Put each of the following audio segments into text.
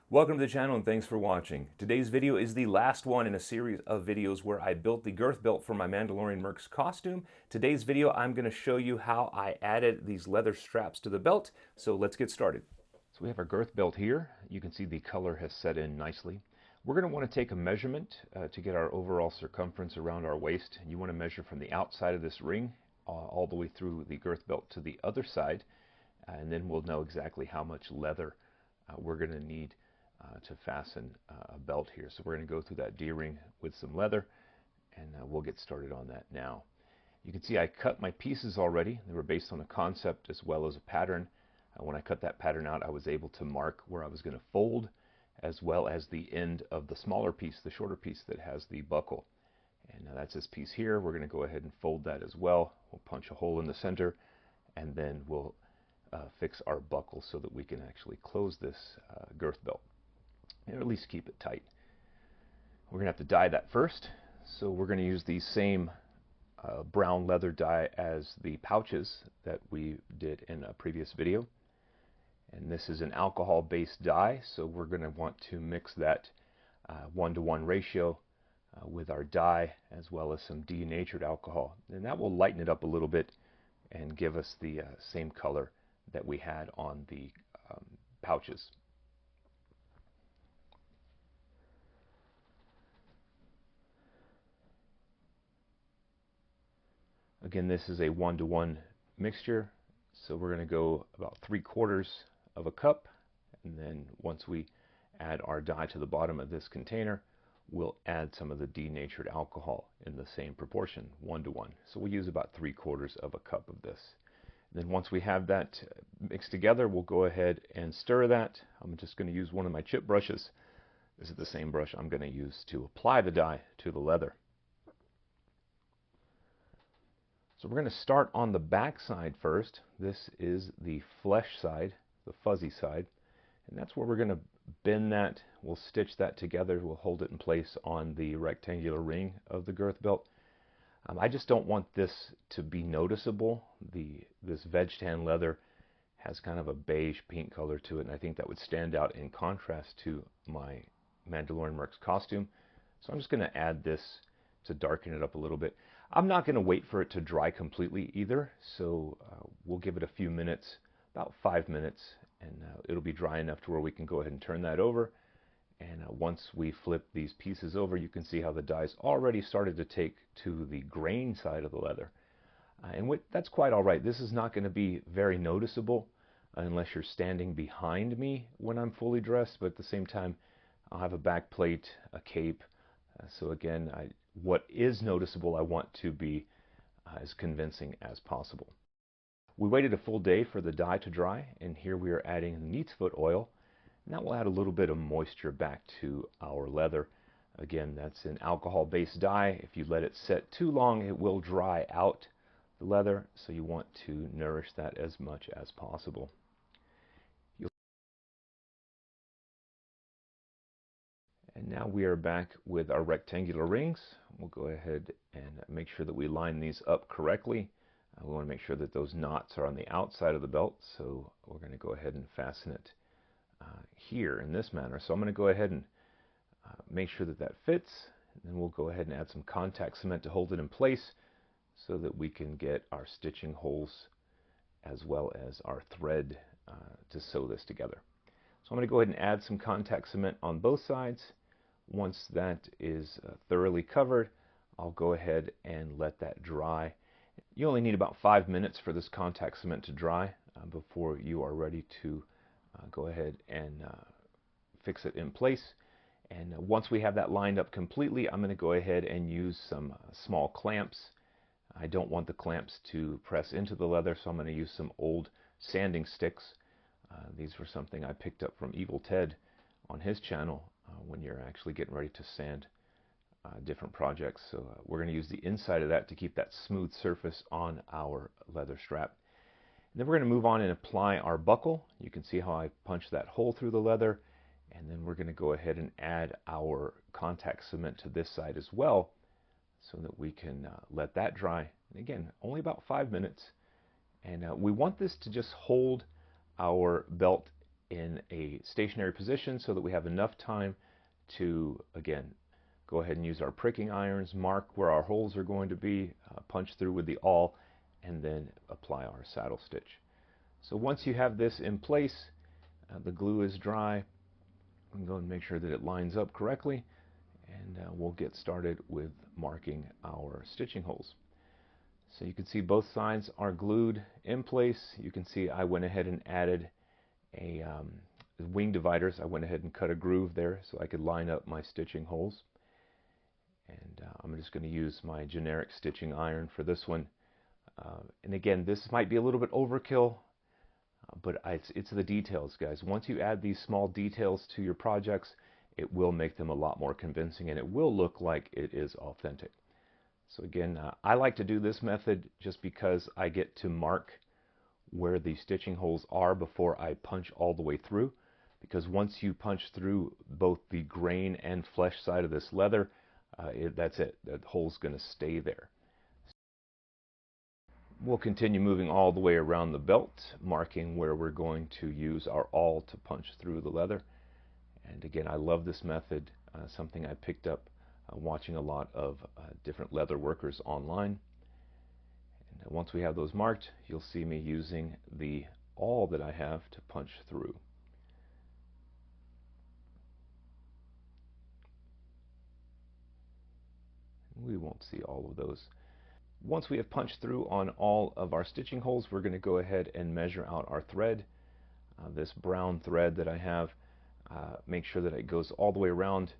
Welcome to the channel and thanks for watching. Today's video is the last one in a series of videos where I built the girth belt for my Mandalorian Mercs costume. Today's video I'm going to show you how I added these leather straps to the belt, so let's get started. So we have our girth belt here. You can see the color has set in nicely. We're going to want to take a measurement to get our overall circumference around our waist. You want to measure from the outside of this ring all the way through the girth belt to the other side, and then we'll know exactly how much leather we're going to need to fasten a belt here. So we're going to go through that D-ring with some leather, and we'll get started on that now. You can see I cut my pieces already. They were based on a concept as well as a pattern. When I cut that pattern out, I was able to mark where I was going to fold, as well as the end of the smaller piece, the shorter piece that has the buckle. And that's this piece here. We're going to go ahead and fold that as well. We'll punch a hole in the center, and then we'll fix our buckle so that we can actually close this girth belt, and at least keep it tight. We're going to have to dye that first, so we're going to use the same brown leather dye as the pouches that we did in a previous video. And this is an alcohol-based dye, so we're going to want to mix that 1-to-1 ratio with our dye as well as some denatured alcohol. And that will lighten it up a little bit and give us the same color that we had on the pouches. Again, this is a 1-to-1 mixture, so we're going to go about 3/4 of a cup, and then once we add our dye to the bottom of this container, we'll add some of the denatured alcohol in the same proportion, 1-to-1. So we'll use about 3/4 of a cup of this. Then once we have that mixed together, we'll go ahead and stir that. I'm just going to use one of my chip brushes. This is the same brush I'm going to use to apply the dye to the leather. So we're going to start on the back side first. This is the flesh side, the fuzzy side, and that's where we're going to bend that. We'll stitch that together. We'll hold it in place on the rectangular ring of the girth belt. I just don't want this to be noticeable. This veg tan leather has kind of a beige pink color to it, and I think that would stand out in contrast to my Mandalorian Mercs costume. So I'm just going to add this to darken it up a little bit. I'm not going to wait for it to dry completely either, so we'll give it a few minutes, about 5 minutes, and it'll be dry enough to where we can go ahead and turn that over. And once we flip these pieces over, you can see how the dye's already started to take to the grain side of the leather. That's quite all right. This is not going to be very noticeable unless you're standing behind me when I'm fully dressed, but at the same time, I'll have a back plate, a cape. So again, what is noticeable I want to be as convincing as possible. We waited a full day for the dye to dry, and here we are adding neat's foot oil. And that will add a little bit of moisture back to our leather. Again, that's an alcohol-based dye. If you let it set too long, it will dry out the leather, so you want to nourish that as much as possible. And now we are back with our rectangular rings. We'll go ahead and make sure that we line these up correctly. We want to make sure that those knots are on the outside of the belt, so we're going to go ahead and fasten it here in this manner. So I'm going to go ahead and make sure that that fits, and then we'll go ahead and add some contact cement to hold it in place so that we can get our stitching holes as well as our thread to sew this together. So I'm going to go ahead and add some contact cement on both sides. Once that is thoroughly covered, I'll go ahead and let that dry. You only need about 5 minutes for this contact cement to dry before you are ready to go ahead and fix it in place. And once we have that lined up completely, I'm going to go ahead and use some small clamps. I don't want the clamps to press into the leather, so I'm going to use some old sanding sticks. These were something I picked up from Evil Ted on his channel when you're actually getting ready to sand different projects. So we're going to use the inside of that to keep that smooth surface on our leather strap. And then we're going to move on and apply our buckle. You can see how I punched that hole through the leather. And then we're going to go ahead and add our contact cement to this side as well so that we can let that dry. And again, only about 5 minutes. And we want this to just hold our belt in a stationary position so that we have enough time to, again, go ahead and use our pricking irons, mark where our holes are going to be, punch through with the awl, and then apply our saddle stitch. So once you have this in place, the glue is dry, we can go and make sure that it lines up correctly, and we'll get started with marking our stitching holes. So you can see both sides are glued in place. You can see I went ahead and added a wing dividers. I went ahead and cut a groove there so I could line up my stitching holes. And I'm just going to use my generic stitching iron for this one. And again, this might be a little bit overkill, but it's the details, guys. Once you add these small details to your projects, it will make them a lot more convincing, and it will look like it is authentic. So again, I like to do this method just because I get to mark where the stitching holes are before I punch all the way through. Because once you punch through both the grain and flesh side of this leather, that's it. The hole's going to stay there. We'll continue moving all the way around the belt, marking where we're going to use our awl to punch through the leather. And again, I love this method, something I picked up watching a lot of different leather workers online. And once we have those marked, you'll see me using the awl that I have to punch through. We won't see all of those. Once we have punched through on all of our stitching holes, we're going to go ahead and measure out our thread. This brown thread that I have, make sure that it goes all the way around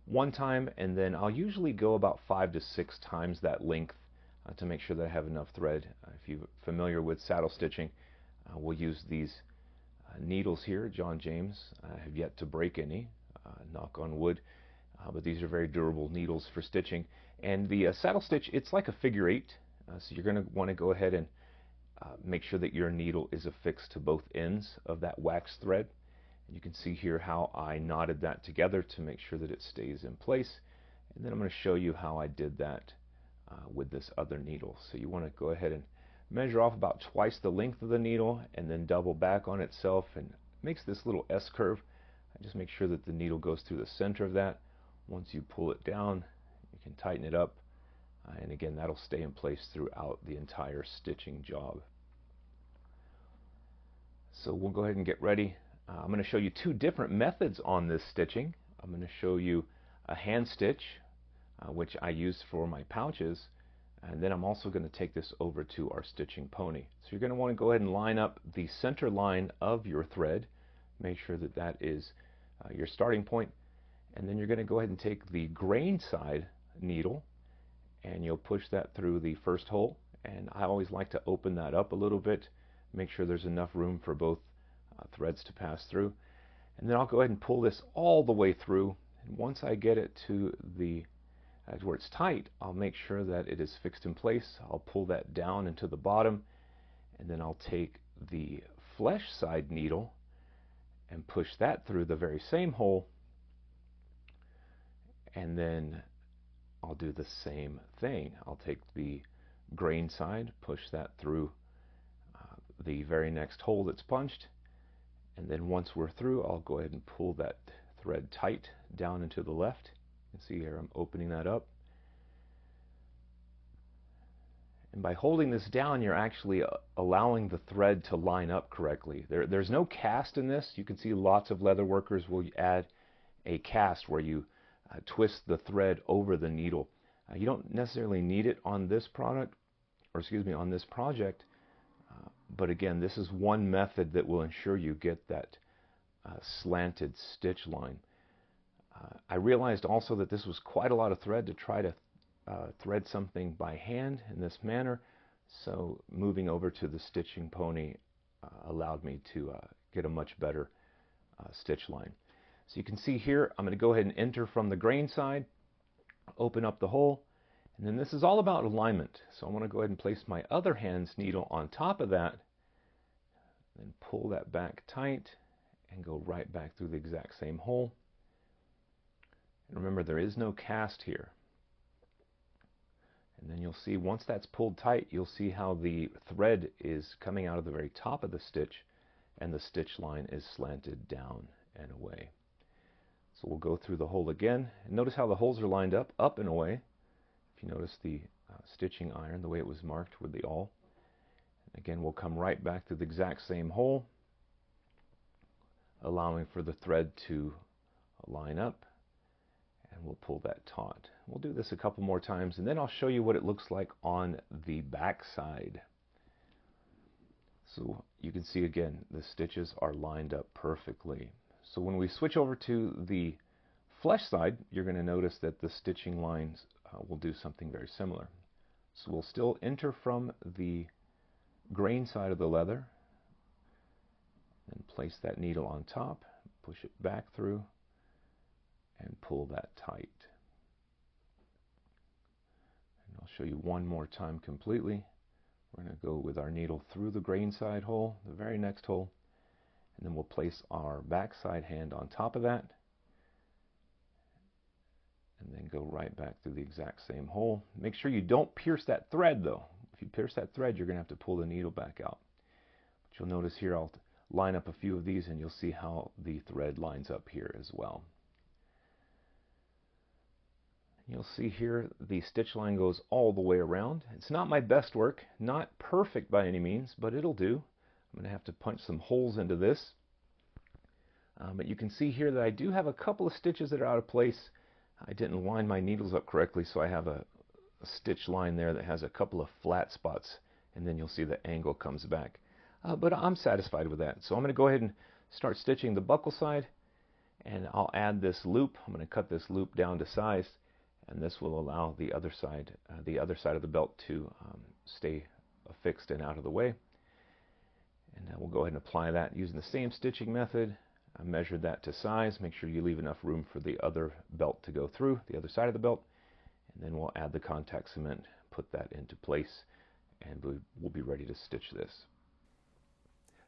one time, and then I'll usually go about 5 to 6 times that length to make sure that I have enough thread. If you're familiar with saddle stitching, we'll use these needles here. John James, I have yet to break any, knock on wood, but these are very durable needles for stitching. And the saddle stitch, it's like a figure 8, so you're going to want to go ahead and make sure that your needle is affixed to both ends of that wax thread. And you can see here how I knotted that together to make sure that it stays in place. And then I'm going to show you how I did that with this other needle. So you want to go ahead and measure off about twice the length of the needle and then double back on itself, and it makes this little S curve. I just make sure that the needle goes through the center of that. Once you pull it down, you can tighten it up, and again, that'll stay in place throughout the entire stitching job. So we'll go ahead and get ready. I'm going to show you 2 different methods on this stitching. I'm going to show you a hand stitch, which I use for my pouches, and then I'm also going to take this over to our stitching pony. So you're going to want to go ahead and line up the center line of your thread. Make sure that that is your starting point, and then you're going to go ahead and take the grain side needle and you'll push that through the first hole. And I always like to open that up a little bit, make sure there's enough room for both threads to pass through. And then I'll go ahead and pull this all the way through, and once I get it to where it's tight, I'll make sure that it is fixed in place. I'll pull that down into the bottom, and then I'll take the flesh side needle and push that through the very same hole, and then I'll do the same thing. I'll take the grain side, push that through the very next hole that's punched, and then once we're through, I'll go ahead and pull that thread tight down into the left. You can see here I'm opening that up. And by holding this down, you're actually allowing the thread to line up correctly. There's no cast in this. You can see lots of leather workers will add a cast where you twist the thread over the needle. You don't necessarily need it on this product, or excuse me, on this project. But again, this is one method that will ensure you get that slanted stitch line. I realized also that this was quite a lot of thread to try to thread something by hand in this manner, so moving over to the stitching pony allowed me to get a much better stitch line. So you can see here, I'm going to go ahead and enter from the grain side, open up the hole, and then this is all about alignment. So I want to go ahead and place my other hand's needle on top of that, then pull that back tight and go right back through the exact same hole. And remember, there is no cast here. And then you'll see once that's pulled tight, you'll see how the thread is coming out of the very top of the stitch, and the stitch line is slanted down and away. So we'll go through the hole again, and notice how the holes are lined up and away. If you notice the stitching iron, the way it was marked with the awl. Again, we'll come right back to the exact same hole, allowing for the thread to line up, and we'll pull that taut. We'll do this a couple more times, and then I'll show you what it looks like on the back side. So you can see again, the stitches are lined up perfectly. So when we switch over to the flesh side, you're going to notice that the stitching lines will do something very similar. So we'll still enter from the grain side of the leather, and place that needle on top, push it back through, and pull that tight. And I'll show you one more time completely. We're going to go with our needle through the grain side hole, the very next hole, and then we'll place our back side hand on top of that, and then go right back through the exact same hole. Make sure you don't pierce that thread though. If you pierce that thread, you're going to have to pull the needle back out. But you'll notice here I'll line up a few of these, and you'll see how the thread lines up here as well. You'll see here the stitch line goes all the way around. It's not my best work, not perfect by any means, but it'll do. I'm going to have to punch some holes into this. But you can see here that I do have a couple of stitches that are out of place. I didn't line my needles up correctly, so I have a stitch line there that has a couple of flat spots, and then you'll see the angle comes back. But I'm satisfied with that. So I'm going to go ahead and start stitching the buckle side, and I'll add this loop. I'm going to cut this loop down to size, and this will allow the other side of the belt to stay affixed and out of the way. And we'll go ahead and apply that using the same stitching method. I measured that to size. Make sure you leave enough room for the other belt to go through, the other side of the belt. And then we'll add the contact cement, put that into place, and we'll be ready to stitch this.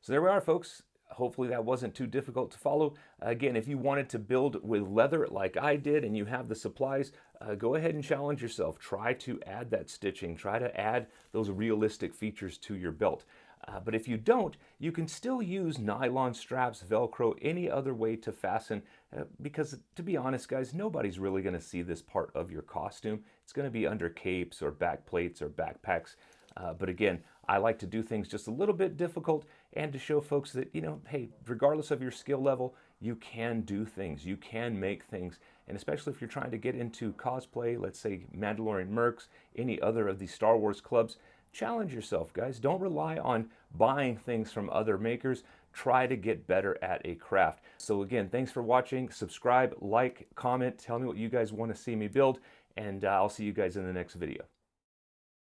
So there we are, folks. Hopefully that wasn't too difficult to follow. Again, if you wanted to build with leather like I did and you have the supplies, go ahead and challenge yourself. Try to add that stitching. Try to add those realistic features to your belt. But if you don't, you can still use nylon straps, Velcro, any other way to fasten, because to be honest, guys, nobody's really going to see this part of your costume. It's going to be under capes or back plates or backpacks. But again, I like to do things just a little bit difficult and to show folks that, you know, hey, regardless of your skill level, you can do things, you can make things. And especially if you're trying to get into cosplay, let's say Mandalorian Mercs, any other of these Star Wars clubs, challenge yourself, guys. Don't rely on buying things from other makers. Try to get better at a craft. So again, thanks for watching. Subscribe, like, comment, tell me what you guys want to see me build, and I'll see you guys in the next video.